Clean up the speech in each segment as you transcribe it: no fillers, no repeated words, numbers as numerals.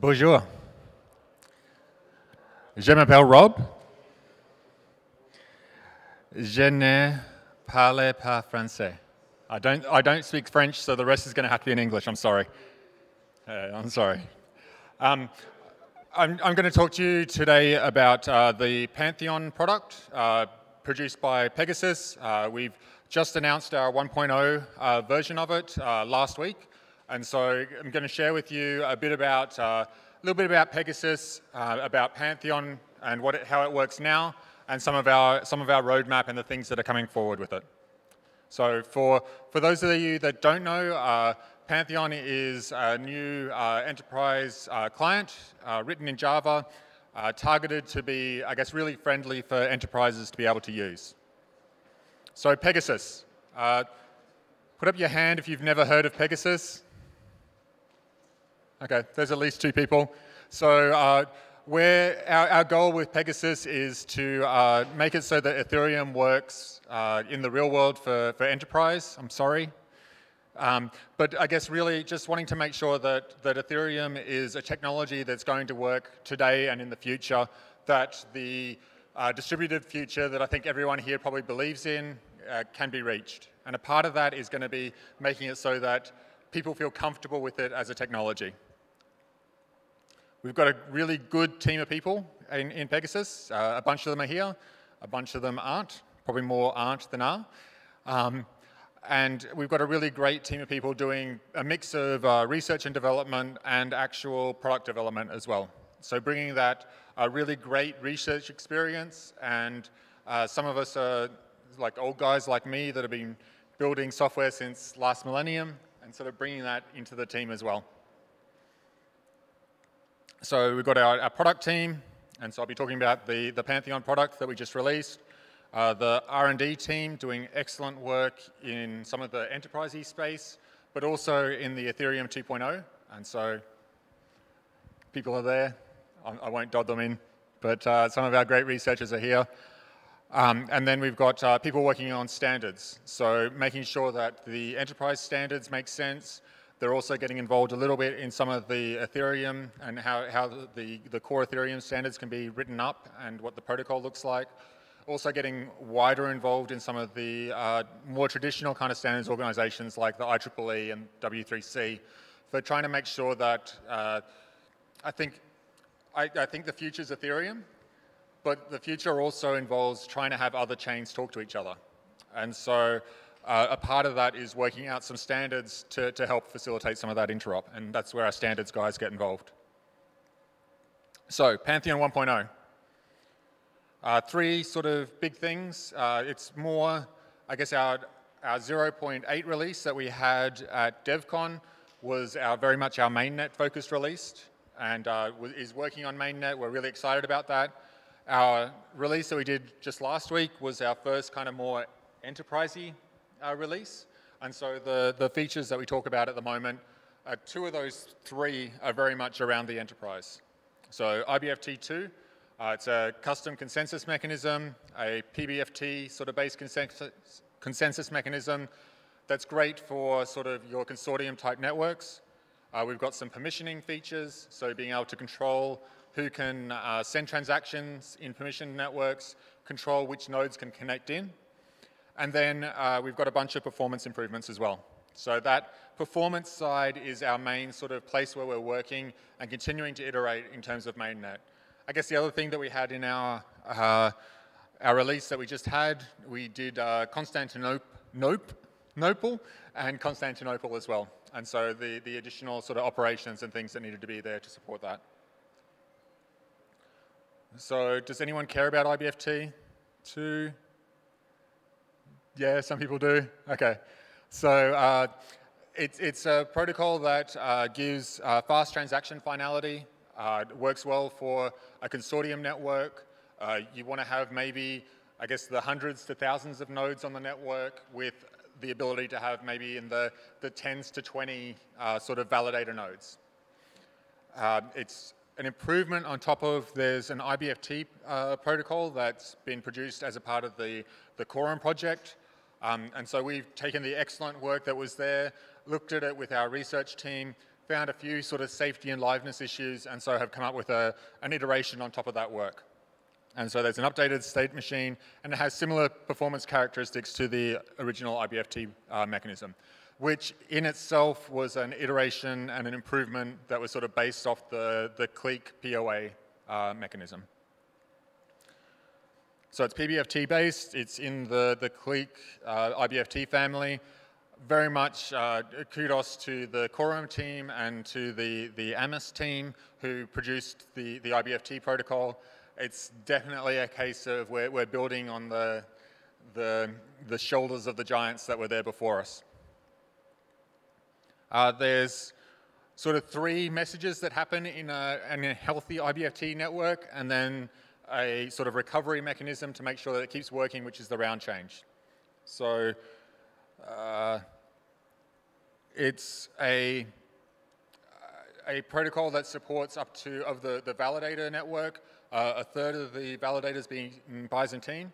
Bonjour. Je m'appelle Rob. Je ne parle pas français. I don't speak French, so the rest is going to have to be in English. I'm sorry. I'm sorry. I'm going to talk to you today about the Pantheon product produced by Pegasus. We've just announced our 1.0 version of it last week, and so I'm going to share with you a little bit about Pegasus, about Pantheon, and how it works now, and some of our roadmap and the things that are coming forward with it. So for those of you that don't know, Pantheon is a new enterprise client written in Java, targeted to be, I guess, really friendly for enterprises to be able to use. So Pegasus, put up your hand if you've never heard of Pegasus. Okay, there's at least 2 people. So our goal with Pegasus is to make it so that Ethereum works in the real world for enterprise. I'm sorry. But I guess really just wanting to make sure that Ethereum is a technology that's going to work today and in the future, that the distributed future that I think everyone here probably believes in can be reached. And a part of that is going to be making it so that people feel comfortable with it as a technology. We've got a really good team of people in Pegasus. A bunch of them are here, a bunch of them aren't, probably more aren't than are. And we've got a really great team of people doing a mix of research and development and actual product development as well. So bringing that really great research experience, and some of us are like old guys like me that have been building software since last millennium, and sort of bringing that into the team as well. So we've got our product team, and so I'll be talking about the Pantheon product that we just released. The R&D team doing excellent work in some of the enterprise-y space, but also in the Ethereum 2.0. And so people are there. I won't dot them in, but some of our great researchers are here. And then we've got people working on standards. So making sure that the enterprise standards make sense. They're also getting involved a little bit in some of the Ethereum and how the core Ethereum standards can be written up and what the protocol looks like. Also getting wider involved in some of the more traditional kind of standards organizations like the IEEE and W3C for trying to make sure that I think the future is Ethereum, but the future also involves trying to have other chains talk to each other. And so a part of that is working out some standards to help facilitate some of that interop, and that's where our standards guys get involved. So Pantheon 1.0. 3 sort of big things. It's more, I guess, our 0.8 release that we had at DevCon was very much our mainnet focused release, and is working on mainnet. We're really excited about that. Our release that we did just last week was our first kind of more enterprisey release, and so the features that we talk about at the moment, 2 of those 3 are very much around the enterprise. So IBFT2. It's a custom consensus mechanism, a PBFT sort of based consensus mechanism that's great for sort of your consortium type networks. We've got some permissioning features, so being able to control who can send transactions in permissioned networks, control which nodes can connect in. And then we've got a bunch of performance improvements as well. So that performance side is our main sort of place where we're working and continuing to iterate in terms of mainnet. I guess the other thing that we had in our release that we just had, we did Constantinople and Constantinople as well. And so the additional sort of operations and things that needed to be there to support that. So does anyone care about IBFT2? Yeah, some people do. Okay. So it's a protocol that gives fast transaction finality. It works well for a consortium network. You want to have maybe, I guess, the hundreds to thousands of nodes on the network with the ability to have maybe in the 10s to 20 sort of validator nodes. It's an improvement on top of, there's an IBFT protocol that's been produced as a part of the Quorum project. And so we've taken the excellent work that was there, looked at it with our research team, found a few sort of safety and liveness issues, and so have come up with an iteration on top of that work. And so there's an updated state machine, and it has similar performance characteristics to the original IBFT mechanism, which in itself was an iteration and an improvement that was sort of based off the clique POA mechanism. So it's PBFT based, it's in the clique IBFT family. Very much kudos to the Quorum team and to the AMIS team who produced the IBFT protocol. It's definitely a case of we're building on the shoulders of the giants that were there before us. There's sort of three messages that happen in a healthy IBFT network, and then a sort of recovery mechanism to make sure that it keeps working, which is the round change. So it's a protocol that supports up to, of the validator network, a third of the validators being Byzantine.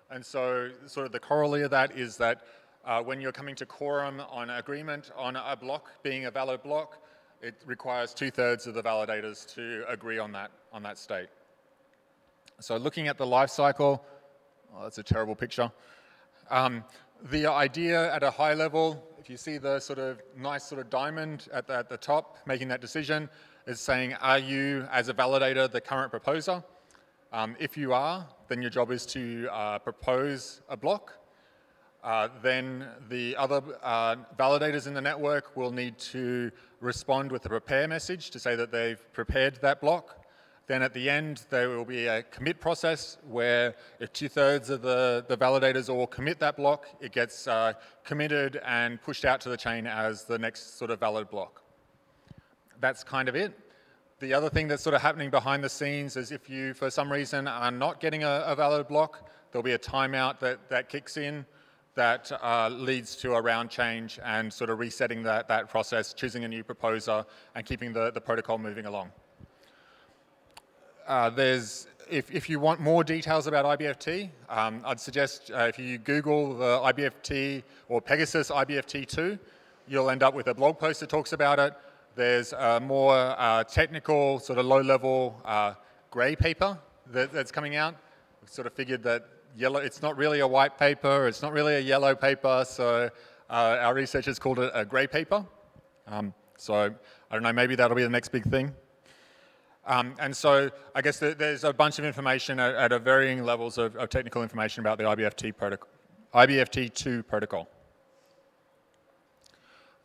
And so sort of the corollary of that is that when you're coming to quorum on agreement on a block being a valid block, it requires 2/3 of the validators to agree on that state. So looking at the life cycle, oh, that's a terrible picture. The idea at a high level, if you see the sort of nice sort of diamond at the top making that decision, is saying, are you, as a validator, the current proposer? If you are, then your job is to propose a block. Then the other validators in the network will need to respond with a prepare message to say that they've prepared that block. Then at the end, there will be a commit process where if 2/3 of the validators all commit that block, it gets committed and pushed out to the chain as the next sort of valid block. That's kind of it. The other thing that's sort of happening behind the scenes is if you, for some reason, are not getting a valid block, there'll be a timeout that kicks in that leads to a round change and sort of resetting that process, choosing a new proposer, and keeping the protocol moving along. If you want more details about IBFT, I'd suggest if you Google the IBFT or Pegasus IBFT2, you'll end up with a blog post that talks about it. There's a more technical, sort of low-level grey paper that's coming out. We've sort of figured that it's not really a white paper, it's not really a yellow paper, so our researchers called it a grey paper. So I don't know, maybe that'll be the next big thing. And so I guess there's a bunch of information at a varying levels of technical information about the IBFT2 protocol.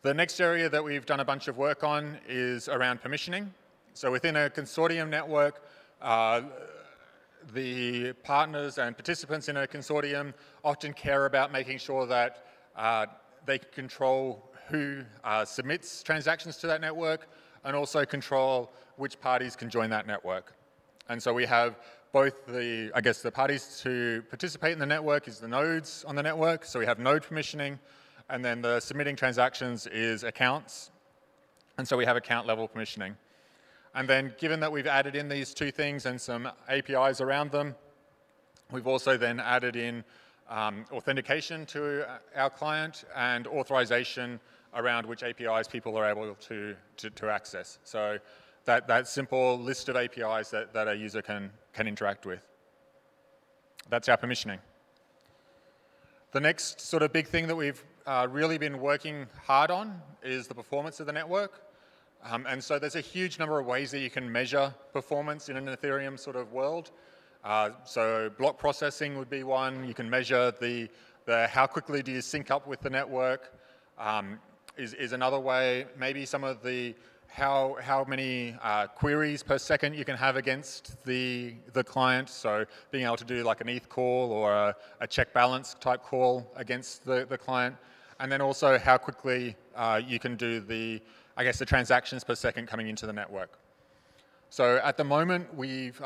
The next area that we've done a bunch of work on is around permissioning. So within a consortium network, the partners and participants in a consortium often care about making sure that they can control who submits transactions to that network and also control which parties can join that network. And so we have both the parties to participate in the network is the nodes on the network. So we have node permissioning, and then the submitting transactions is accounts. And so we have account level permissioning. And then given that we've added in these two things and some APIs around them, we've also then added in authentication to our client and authorization around which APIs people are able to access. So that simple list of APIs that a user can interact with. That's our permissioning. The next sort of big thing that we've really been working hard on is the performance of the network. And so there's a huge number of ways that you can measure performance in an Ethereum sort of world. So block processing would be one. You can measure the how quickly do you sync up with the network is another way. Maybe some of the how many queries per second you can have against the client. So being able to do like an ETH call or a check balance type call against the client. And then also how quickly you can do the transactions per second coming into the network. So at the moment, we've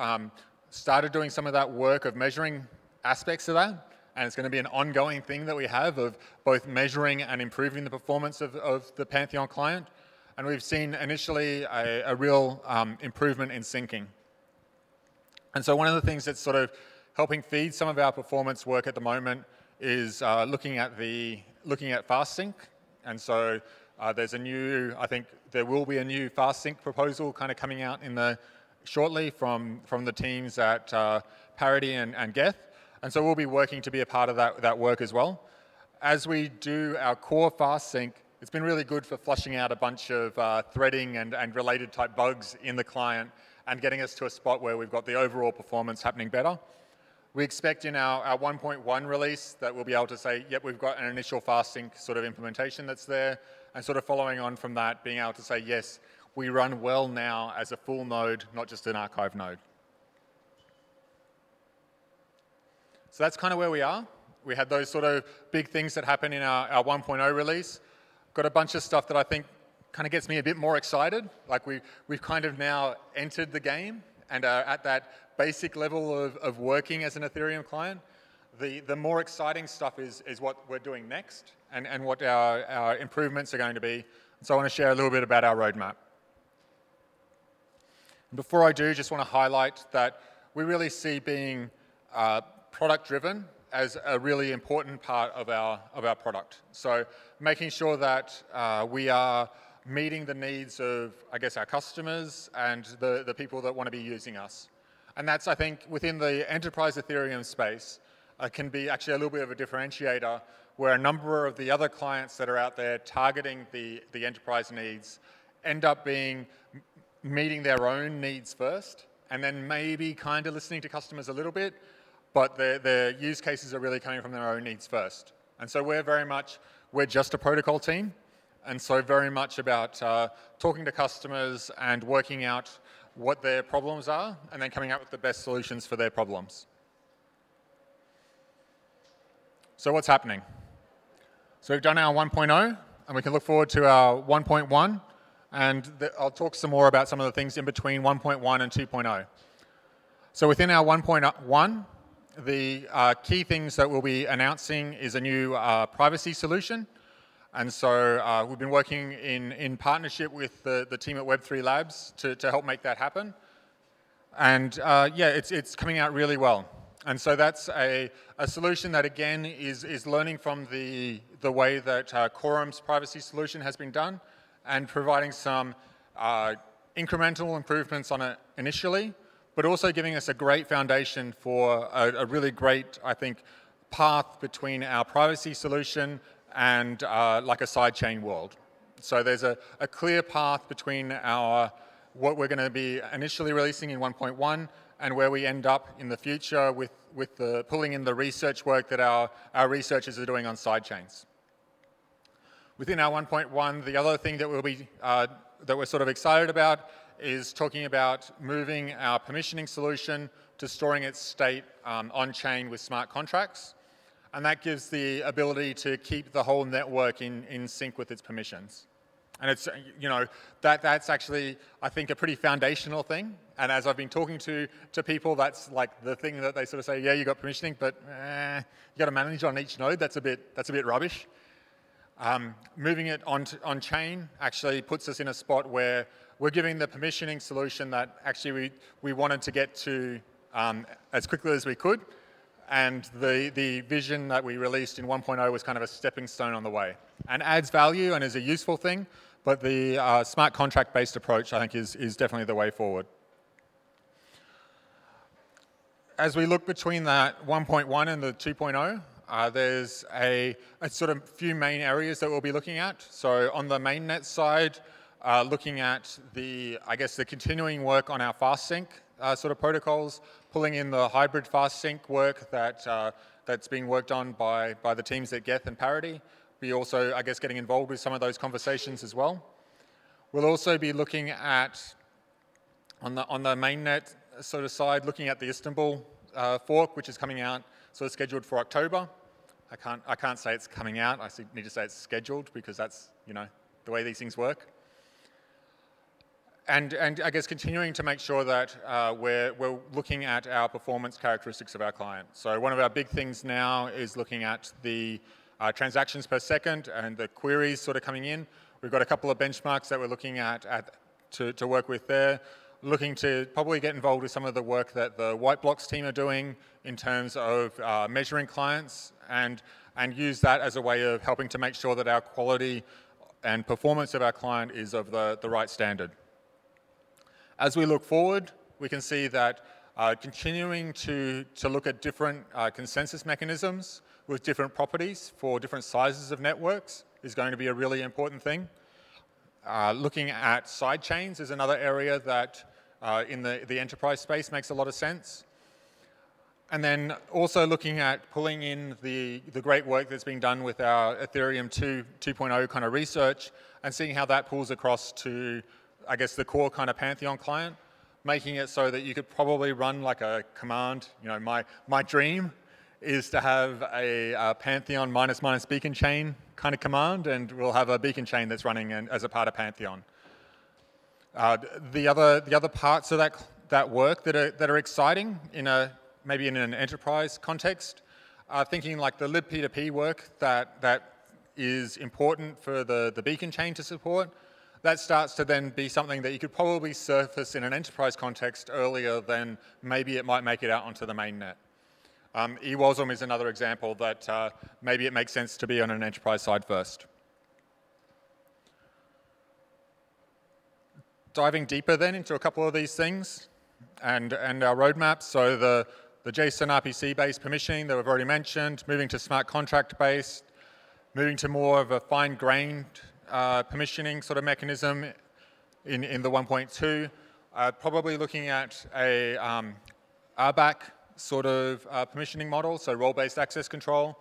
started doing some of that work of measuring aspects of that. And it's going to be an ongoing thing that we have of both measuring and improving the performance of the Pantheon client. And we've seen initially a real improvement in syncing. And so one of the things that's sort of helping feed some of our performance work at the moment is looking at fast sync. And so there's a new, I think there will be a new fast sync proposal kind of coming out shortly from the teams at Parity and Geth. And so we'll be working to be a part of that work as well. As we do our core fast sync, it's been really good for flushing out a bunch of threading and related type bugs in the client and getting us to a spot where we've got the overall performance happening better. We expect in our 1.1 release that we'll be able to say, yep, we've got an initial fast sync sort of implementation that's there, and sort of following on from that, being able to say, yes, we run well now as a full node, not just an archive node. So that's kind of where we are. We had those sort of big things that happen in our 1.0 release. Got a bunch of stuff that I think kind of gets me a bit more excited. Like we've kind of now entered the game and are at that basic level of working as an Ethereum client. The more exciting stuff is what we're doing next and what our improvements are going to be. So I want to share a little bit about our roadmap. Before I do, just want to highlight that we really see being product-driven as a really important part of our product. So making sure that we are meeting the needs of, I guess, our customers and the people that want to be using us. And that's, I think, within the enterprise Ethereum space, can be actually a little bit of a differentiator where a number of the other clients that are out there targeting the enterprise needs end up meeting their own needs first, and then maybe kind of listening to customers a little bit, but their use cases are really coming from their own needs first. And so we're just a protocol team, and so very much about talking to customers and working out what their problems are, and then coming up with the best solutions for their problems. So what's happening? So we've done our 1.0, and we can look forward to our 1.1, and I'll talk some more about some of the things in between 1.1 and 2.0. So within our 1.1, the key things that we'll be announcing is a new privacy solution. And so we've been working in partnership with the team at Web3 Labs to help make that happen. And yeah, it's coming out really well. And so that's a solution that, again, is learning from the way that Quorum's privacy solution has been done and providing some incremental improvements on it initially, but also giving us a great foundation for a really great, I think, path between our privacy solution and like a sidechain world. So there's a clear path between what we're going to be initially releasing in 1.1 and where we end up in the future with pulling in the research work that our researchers are doing on sidechains. Within our 1.1, the other thing that we're sort of excited about is talking about moving our permissioning solution to storing its state on-chain with smart contracts. And that gives the ability to keep the whole network in sync with its permissions. And it's, that's actually, I think, a pretty foundational thing. And as I've been talking to people, that's like the thing that they sort of say, yeah, you got permissioning, but you got to manage on each node. That's a bit rubbish. Moving it on-chain actually puts us in a spot where we're giving the permissioning solution that actually we wanted to get to as quickly as we could. And the vision that we released in 1.0 was kind of a stepping stone on the way. And adds value and is a useful thing, but the smart contract-based approach, I think, is definitely the way forward. As we look between that 1.1 and the 2.0, there's a sort of few main areas that we'll be looking at. So on the mainnet side, looking at the continuing work on our fast sync sort of protocols, pulling in the hybrid fast sync work that's being worked on by the teams at Geth and Parity. We also, I guess, getting involved with some of those conversations as well. We'll also be looking at, on the mainnet sort of side, looking at the Istanbul fork, which is coming out, sort of scheduled for October. I can't say it's coming out. I need to say it's scheduled because that's, the way these things work. And I guess continuing to make sure that we're looking at our performance characteristics of our client. So one of our big things now is looking at the transactions per second and the queries sort of coming in. We've got a couple of benchmarks that we're looking at to work with there. Looking to probably get involved with some of the work that the White Blocks team are doing in terms of measuring clients and use that as a way of helping to make sure that our quality and performance of our client is of the right standard. As we look forward, we can see that continuing to look at different consensus mechanisms with different properties for different sizes of networks is going to be a really important thing. Looking at side chains is another area that in the enterprise space makes a lot of sense. And then also looking at pulling in the great work that's being done with our Ethereum 2.0 kind of research and seeing how that pulls across to, I guess, the core kind of Pantheon client, making it so that you could probably run like a command. You know, my dream is to have a Pantheon -- beacon chain kind of command, and we'll have a beacon chain that's running as a part of Pantheon. The other parts of that work that are exciting maybe in an enterprise context, thinking like the libp2p work that is important for the beacon chain to support. That starts to then be something that you could probably surface in an enterprise context earlier than maybe it might make it out onto the mainnet. EWASM is another example that maybe it makes sense to be on an enterprise side first. Diving deeper then into a couple of these things and our roadmaps. So the JSON RPC-based permissioning that we've already mentioned, moving to smart contract-based, moving to more of a fine-grained permissioning sort of mechanism in the 1.2, probably looking at a RBAC sort of permissioning model, so role-based access control,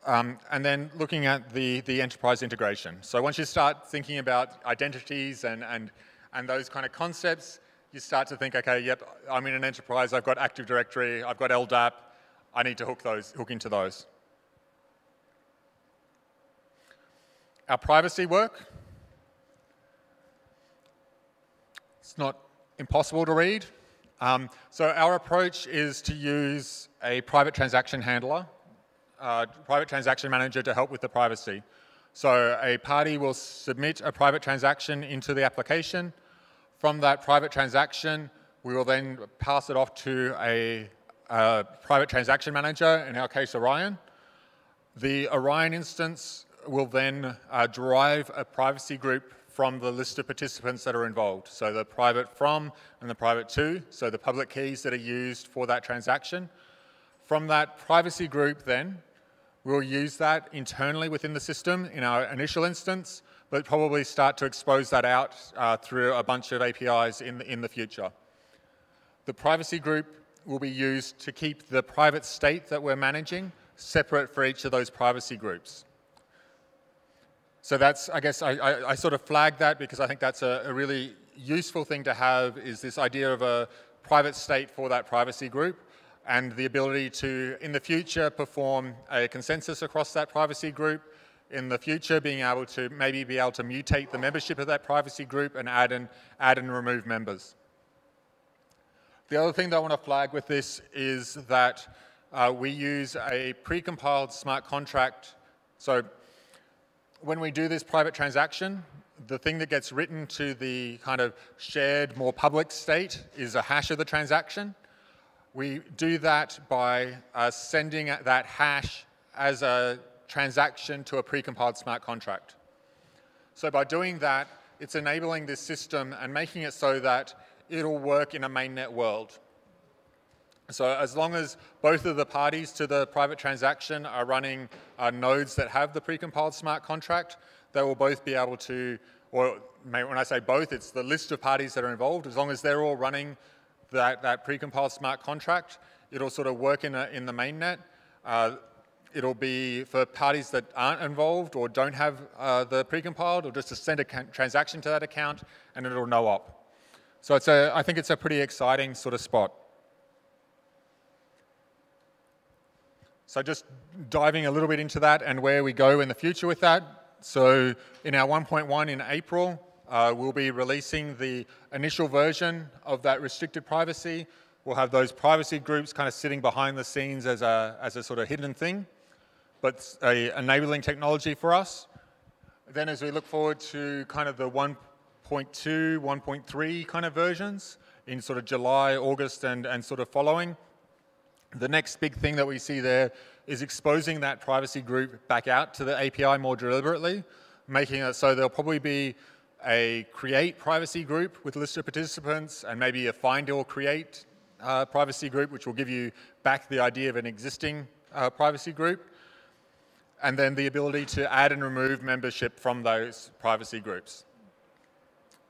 and then looking at the enterprise integration. So once you start thinking about identities and those kind of concepts, you start to think, okay, yep, I'm in an enterprise, I've got Active Directory, I've got LDAP, I need to hook into those. Our privacy work, it's not impossible to read. So our approach is to use a private transaction handler, private transaction manager to help with the privacy. So a party will submit a private transaction into the application. From that private transaction, we will then pass it off to a private transaction manager, in our case Orion. The Orion instance will then derive a privacy group from the list of participants that are involved. So the private from and the private to, so the public keys that are used for that transaction. From that privacy group then, we'll use that internally within the system in our initial instance, but probably start to expose that out through a bunch of APIs in the future. The privacy group will be used to keep the private state that we're managing separate for each of those privacy groups. So that's, I guess, I sort of flagged that because I think that's a really useful thing to have, is this idea of a private state for that privacy group and the ability to, in the future, perform a consensus across that privacy group. In the future, being able to maybe be able to mutate the membership of that privacy group and add and remove members. The other thing that I want to flag with this is that we use a pre-compiled smart contract. So when we do this private transaction, the thing that gets written to the kind of shared, more public state is a hash of the transaction. We do that by sending that hash as a transaction to a pre-compiled smart contract. So by doing that, it's enabling this system and making it so that it'll work in a mainnet world. So as long as both of the parties to the private transaction are running nodes that have the pre-compiled smart contract, they will both be able to, or when I say both, it's the list of parties that are involved. As long as they're all running that pre-compiled smart contract, it'll sort of work in the mainnet. It'll be for parties that aren't involved or don't have the precompiled, or just to send a transaction to that account, and it'll no op. So I think it's a pretty exciting sort of spot. So just diving a little bit into that and where we go in the future with that. So in our 1.1 in April, we'll be releasing the initial version of that restricted privacy. We'll have those privacy groups kind of sitting behind the scenes as a sort of hidden thing, but a enabling technology for us. Then as we look forward to kind of the 1.2, 1.3 kind of versions in sort of July, August, and sort of following, the next big thing that we see there is exposing that privacy group back out to the API more deliberately, making it so there'll probably be a create privacy group with listed participants and maybe a find or create privacy group, which will give you back the idea of an existing privacy group, and then the ability to add and remove membership from those privacy groups.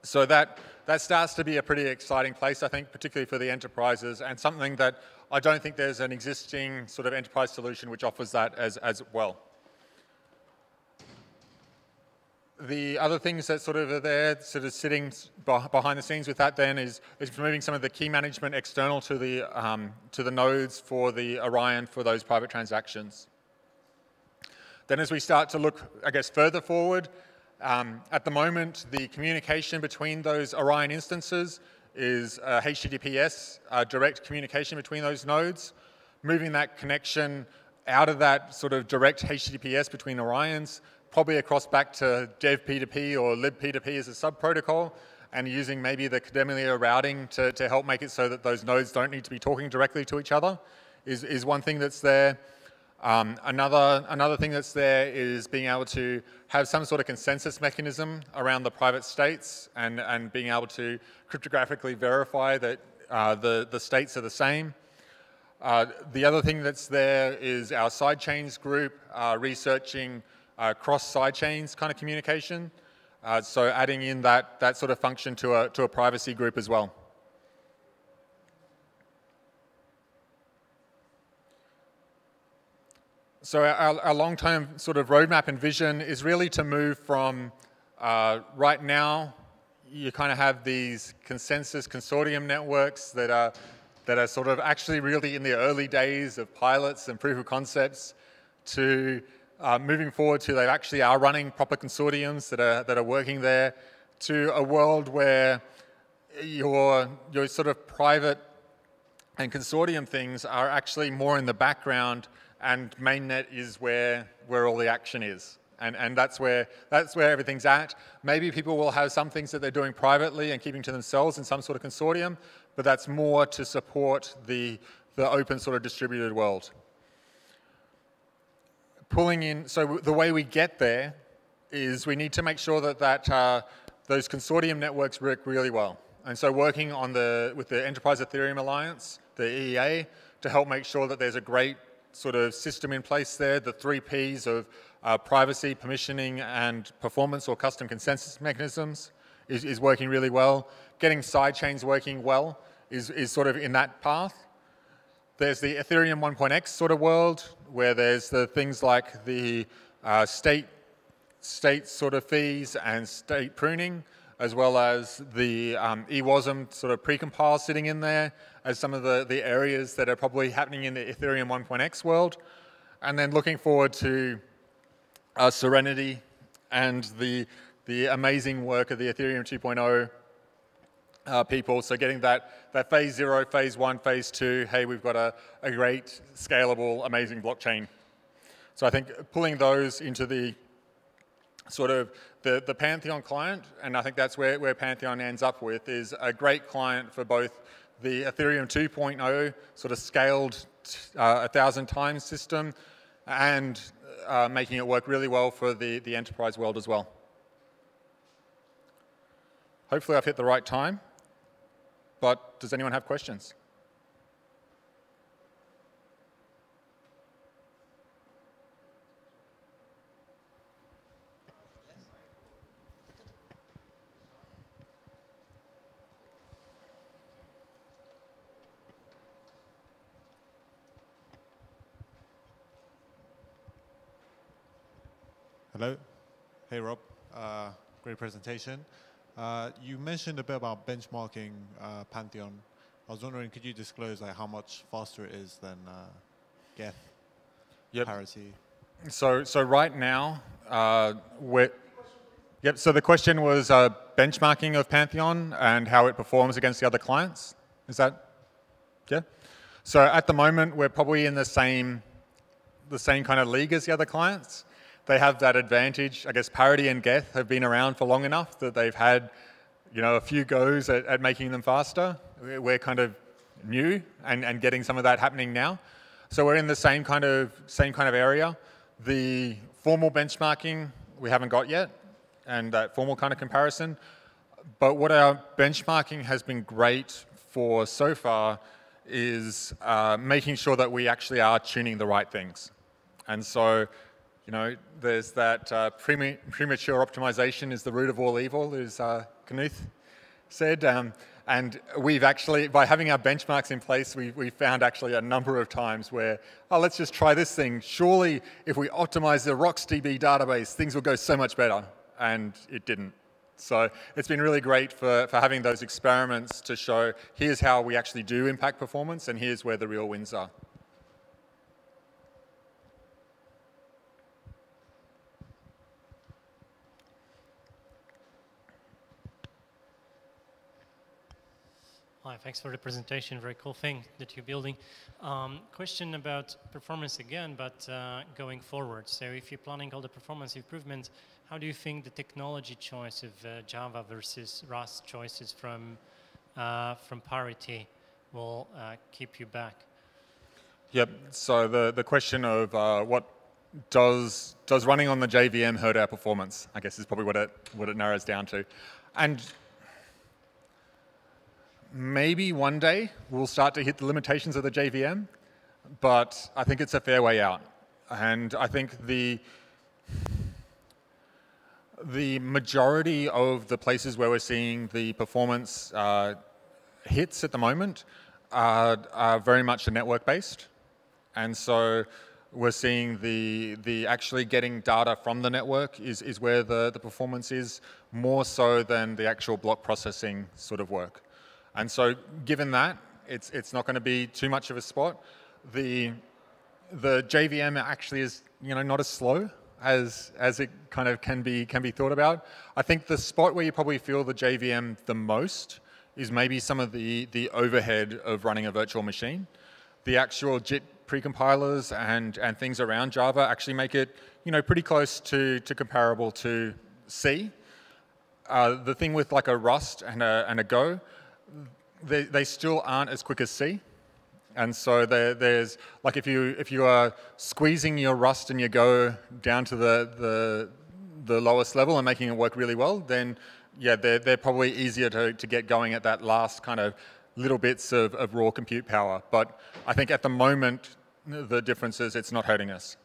So that starts to be a pretty exciting place, I think, particularly for the enterprises, and something that I don't think there's an existing sort of enterprise solution which offers that as well. The other things that sort of are there, sort of sitting behind the scenes with that then is moving some of the key management external to the nodes for the Orion for those private transactions. Then as we start to look, I guess, further forward, at the moment, the communication between those Orion instances is HTTPS, direct communication between those nodes. Moving that connection out of that sort of direct HTTPS between Orions, probably across back to dev P2P or lib P2P as a sub-protocol, and using maybe the Kademlia routing to help make it so that those nodes don't need to be talking directly to each other is one thing that's there. Another thing that's there is being able to have some sort of consensus mechanism around the private states and being able to cryptographically verify that the states are the same. The other thing that's there is our sidechains group researching cross sidechains kind of communication. So adding in that sort of function to a privacy group as well. So our long-term sort of roadmap and vision is really to move from right now, you kind of have these consensus consortium networks that are sort of actually really in the early days of pilots and proof of concepts to moving forward to they actually are running proper consortiums that are working there, to a world where your sort of private and consortium things are actually more in the background, and mainnet is where all the action is. And that's where everything's at. Maybe people will have some things that they're doing privately and keeping to themselves in some sort of consortium, but that's more to support the open sort of distributed world. Pulling in, so the way we get there is we need to make sure that those consortium networks work really well. And so working on with the Enterprise Ethereum Alliance, the EEA, to help make sure that there's a great sort of system in place there, the 3 Ps of privacy, permissioning, and performance or custom consensus mechanisms is working really well. Getting sidechains working well is sort of in that path. There's the Ethereum 1.x sort of world, where there's the things like the state sort of fees and state pruning, as well as the EWASM sort of precompile sitting in there as some of the areas that are probably happening in the Ethereum 1.x world. And then looking forward to Serenity and the amazing work of the Ethereum 2.0 people. So getting that phase 0, phase 1, phase 2, hey, we've got a great, scalable, amazing blockchain. So I think pulling those into the sort of the Pantheon client, and I think that's where Pantheon ends up with, is a great client for both the Ethereum 2.0 sort of scaled 1,000 times system and making it work really well for the enterprise world as well. Hopefully I've hit the right time, but does anyone have questions? Hello. Hey, Rob. Great presentation. You mentioned a bit about benchmarking Pantheon. I was wondering, could you disclose like how much faster it is than Geth parity? So right now, so the question was benchmarking of Pantheon and how it performs against the other clients. Is that, yeah? So at the moment, we're probably in the same kind of league as the other clients. They have that advantage. I guess Parity and Geth have been around for long enough that they've had, a few goes at making them faster. We're kind of new and getting some of that happening now. So we're in the same kind of area. The formal benchmarking we haven't got yet. and that formal kind of comparison. But what our benchmarking has been great for so far is making sure that we actually are tuning the right things. And so, you know, there's that premature optimization is the root of all evil, as Knuth said. And we've actually, by having our benchmarks in place, we found actually a number of times where, oh, let's just try this thing. Surely, if we optimize the RocksDB database, things will go so much better. And it didn't. So it's been really great for having those experiments to show, here's how we actually do impact performance, and here's where the real wins are. Hi, thanks for the presentation. Very cool thing that you're building. Question about performance again, but going forward. So if you're planning all the performance improvements, how do you think the technology choice of Java versus Rust choices from Parity will keep you back? Yep. So the question of what does running on the JVM hurt our performance, I guess, is probably what it narrows down to. And maybe one day we'll start to hit the limitations of the JVM, but I think it's a fair way out. And I think the majority of the places where we're seeing the performance hits at the moment are very much network-based. And so we're seeing the actually getting data from the network is where the performance is, more so than the actual block processing sort of work. And so given that, it's not going to be too much of a spot. The JVM actually is, you know, not as slow as it kind of can be thought about. I think the spot where you probably feel the JVM the most is maybe some of the overhead of running a virtual machine. The actual JIT precompilers and things around Java actually make it, you know, pretty close to comparable to C. The thing with like a Rust and a Go, they still aren't as quick as C. And so there's, like if you are squeezing your Rust and your Go down to the lowest level and making it work really well, then yeah, they're probably easier to get going at that last kind of little bits of raw compute power. But I think at the moment, the difference is it's not hurting us.